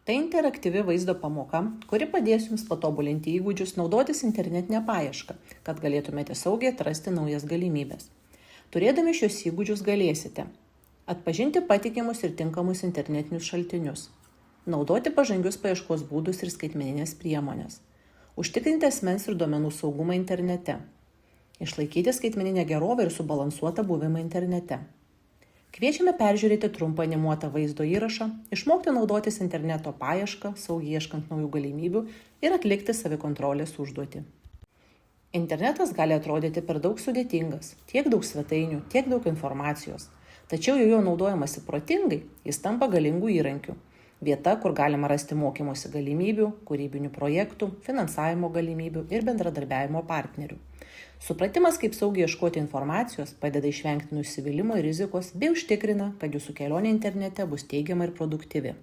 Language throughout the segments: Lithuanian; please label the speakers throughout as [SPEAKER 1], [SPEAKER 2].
[SPEAKER 1] Tai interaktyvi vaizdo pamoka, kuri padės jums patobulinti įgūdžius naudotis internetinę paiešką, kad galėtumėte saugiai atrasti naujas galimybės. Turėdami šios įgūdžius galėsite atpažinti patikimus ir tinkamus internetinius šaltinius, naudoti pažangius paieškos būdus ir skaitmeninės priemonės, užtikrinti asmens ir duomenų saugumą internete, išlaikyti skaitmeninę gerovę ir subalansuotą buvimą internete. Kviečiame peržiūrėti trumpą animuotą vaizdo įrašą, išmokti naudotis interneto paiešką, saugiai ieškant naujų galimybių ir atlikti savikontrolės užduotį. Internetas gali atrodyti per daug sudėtingas, tiek daug svetainių, tiek daug informacijos. Tačiau jei jo naudojamasi protingai, jis tampa galingų įrankių. Vieta, kur galima rasti mokymosi galimybių, kūrybinių projektų, finansavimo galimybių ir bendradarbiavimo partnerių. Supratimas, kaip saugiai ieškoti informacijos, padeda išvengti nusivylimo ir rizikos bei užtikrina, kad jūsų kelionė internete bus teigiama ir produktyvi.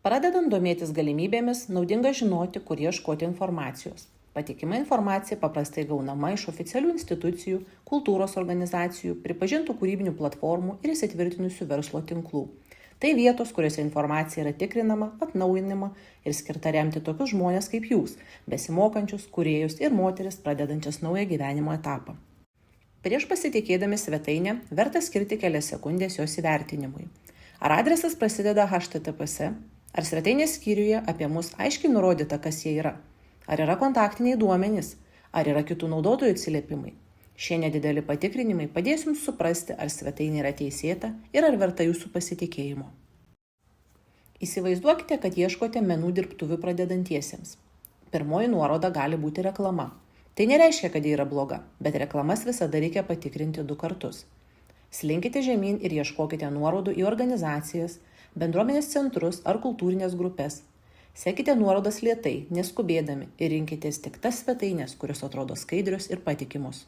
[SPEAKER 1] Pradedant domėtis galimybėmis, naudinga žinoti, kur ieškoti informacijos. Patikima informacija paprastai gaunama iš oficialių institucijų, kultūros organizacijų, pripažintų kūrybinių platformų ir įsitvirtinusių verslo tinklų. Tai vietos, kuriuose informacija yra tikrinama, atnaujinama ir skirta remti tokius žmonės kaip jūs, besimokančius, kūrėjus ir moteris, pradedančias naują gyvenimo etapą. Prieš pasitikėdami svetainę, verta skirti kelias sekundės jos įvertinimui. Ar adresas prasideda HTTPS, ar svetainės skyriuje apie mus aiškiai nurodyta, kas jie yra, ar yra kontaktiniai duomenys, ar yra kitų naudotojų atsiliepimai. Šie nedideli patikrinimai padės jums suprasti, ar svetainė yra teisėta ir ar verta jūsų pasitikėjimo. Įsivaizduokite, kad ieškote menų dirbtuvių pradedantiesiems. Pirmoji nuoroda gali būti reklama. Tai nereiškia, kad ji yra bloga, bet reklamas visada reikia patikrinti 2 kartus. Slinkite žemyn ir ieškokite nuorodų į organizacijas, bendruomenės centrus ar kultūrinės grupės. Sekite nuorodas lėtai, neskubėdami ir rinkitės tik tas svetainės, kurios atrodo skaidrios ir patikimos.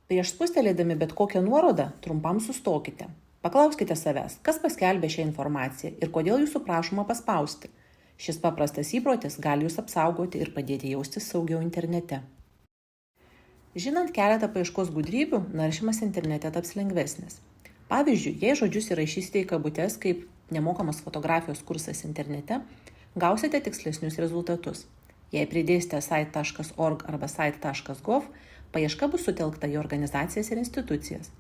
[SPEAKER 1] Prieš spustelėdami bet kokią nuorodą, trumpam sustokite. Paklauskite savęs, kas paskelbė šią informaciją ir kodėl jūsų prašoma paspausti. Šis paprastas įprotis gali jūs apsaugoti ir padėti jaustis saugiau internete. Žinant keletą paieškos gudrybių, naršymas internete taps lengvesnis. Pavyzdžiui, jei žodžius įrašysite į kabutes kaip nemokamas fotografijos kursas internete, gausite tikslesnius rezultatus. Jei pridėsite site.org arba site.gov, paieška bus sutelkta į organizacijas ir institucijas,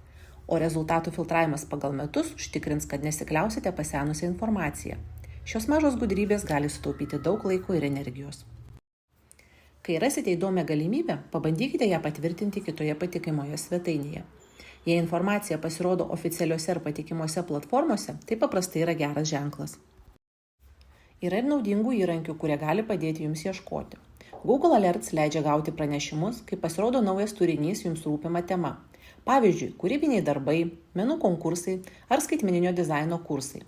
[SPEAKER 1] o rezultatų filtravimas pagal metus užtikrins, kad nesikliausite pasenusią informaciją. Šios mažos gudrybės gali sutaupyti daug laiko ir energijos. Kai rasite įdomią galimybę, pabandykite ją patvirtinti kitoje patikimoje svetainėje. Jei informacija pasirodo oficialiuose ir patikimose platformose, tai paprastai yra geras ženklas. Yra ir naudingų įrankių, kurie gali padėti jums ieškoti. Google Alerts leidžia gauti pranešimus, kai pasirodo naujas turinys jums rūpima tema. Pavyzdžiui, kūrybiniai darbai, menų konkursai ar skaitmeninio dizaino kursai.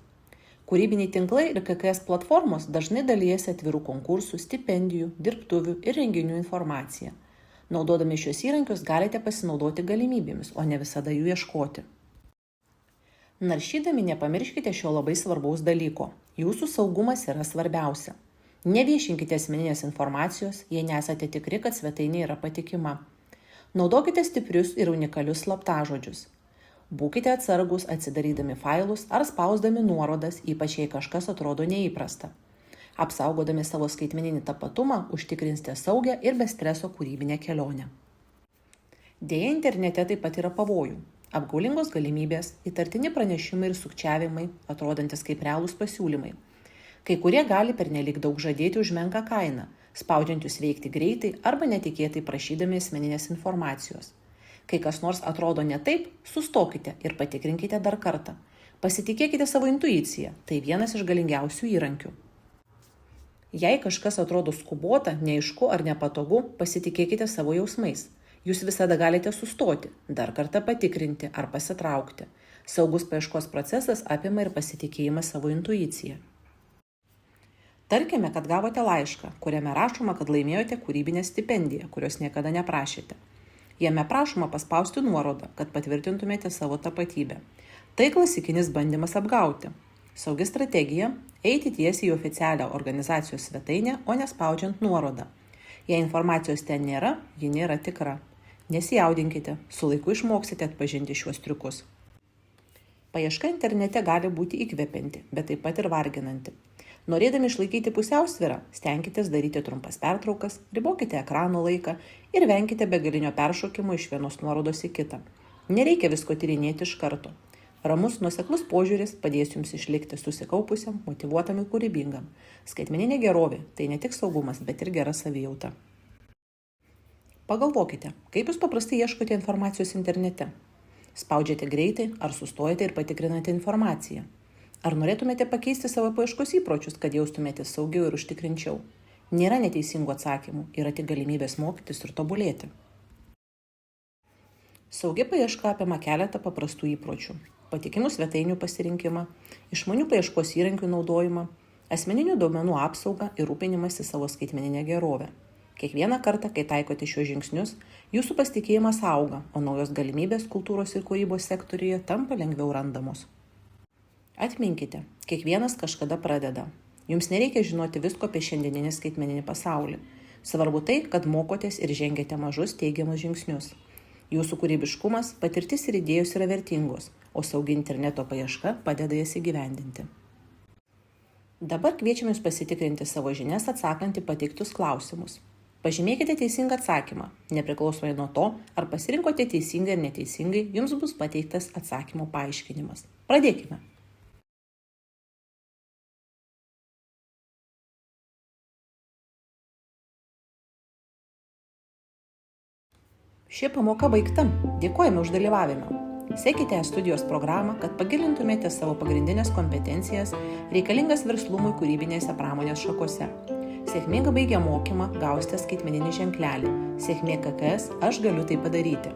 [SPEAKER 1] Kūrybiniai tinklai ir KKS platformos dažnai dalijasi atvirų konkursų, stipendijų, dirbtuvių ir renginių informaciją. Naudodami šios įrankius galite pasinaudoti galimybėmis, o ne visada jų ieškoti. Naršydami nepamirškite šio labai svarbaus dalyko. Jūsų saugumas yra svarbiausia. Neviešinkite asmeninės informacijos, jei nesate tikri, kad svetainė yra patikima. Naudokite stiprius ir unikalius slaptažodžius. Būkite atsargus atsidarydami failus ar spausdami nuorodas, ypač jei kažkas atrodo neįprasta. Apsaugodami savo skaitmeninį tapatumą, užtikrinsite saugią ir be streso kūrybinę kelionę. Deja, internete taip pat yra pavojų. Apgaulingos galimybės, įtartini pranešimai ir sukčiavimai, atrodantis kaip realūs pasiūlymai. Kai kurie gali pernelyg daug žadėti už menką kainą, spaudžiant jūs veikti greitai arba netikėtai prašydami asmeninės informacijos. Kai kas nors atrodo ne taip, sustokite ir patikrinkite dar kartą. Pasitikėkite savo intuiciją, tai vienas iš galingiausių įrankių. Jei kažkas atrodo skubota, neaišku ar nepatogu, pasitikėkite savo jausmais. Jūs visada galite sustoti, dar kartą patikrinti ar pasitraukti. Saugus paieškos procesas apima ir pasitikėjimą savo intuiciją. Tarkime, kad gavote laišką, kuriame rašoma, kad laimėjote kūrybinę stipendiją, kurios niekada neprašėte. Jame prašoma paspausti nuorodą, kad patvirtintumėte savo tapatybę. Tai klasikinis bandymas apgauti. Saugi strategija – eiti tiesiai į oficialią organizacijos svetainę, o nespaudžiant nuorodą. Jei informacijos ten nėra, ji nėra tikra. Nesijaudinkite, su laiku išmoksite atpažinti šiuos triukus. Paieška internete gali būti įkvepianti, bet taip pat ir varginanti. Norėdami išlaikyti pusiausvyrą, stenkitės daryti trumpas pertraukas, ribokite ekrano laiką ir venkite begalinio peršokimo iš vienos nuorodos į kitą. Nereikia visko tyrinėti iš karto. Ramus, nuoseklus požiūris padės jums išlikti susikaupusiam, motyvuotam ir kūrybingam. Skaitmeninė gerovė – tai ne tik saugumas, bet ir gera savijauta. Pagalvokite, kaip jūs paprastai ieškote informacijos internete. Spaudžiate greitai ar sustojate ir patikrinate informaciją. Ar norėtumėte pakeisti savo paieškos įpročius, kad jaustumėte saugiau ir užtikrinčiau? Nėra neteisingų atsakymų, yra tik galimybės mokytis ir tobulėti. Saugi paieška apima keletą paprastų įpročių. Patikimų svetainių pasirinkimą, išmanių paieškos įrankių naudojimą, asmeninių duomenų apsaugą ir rūpinimąsi savo skaitmeninę gerovę. Kiekvieną kartą, kai taikote šios žingsnius, jūsų pasitikėjimas auga, o naujos galimybės kultūros ir kūrybos sektoriuje tampa lengviau randamos. Atminkite, kiekvienas kažkada pradeda. Jums nereikia žinoti visko apie šiandieninį skaitmeninį pasaulį. Svarbu tai, kad mokotės ir žengiate mažus teigiamus žingsnius. Jūsų kūrybiškumas, patirtis ir idėjos yra vertingos, o saugi interneto paieška padeda jas įgyvendinti. Dabar kviečiame jūs pasitikrinti savo žinias atsakant į pateiktus klausimus. Pažymėkite teisingą atsakymą. Nepriklausomai nuo to, ar pasirinkote teisingai ar neteisingai, jums bus pateiktas atsakymo paaiškinimas. Pradėkime. Ši pamoka baigta. Dėkojame už dalyvavimą. Sekite studijos programą, kad pagilintumėte savo pagrindinės kompetencijas reikalingas verslumui kūrybinėse pramonės šakose. Sėkmingai baigę mokymą gausite skaitmeninį ženklelį. Sėkmė KKS, aš galiu tai padaryti.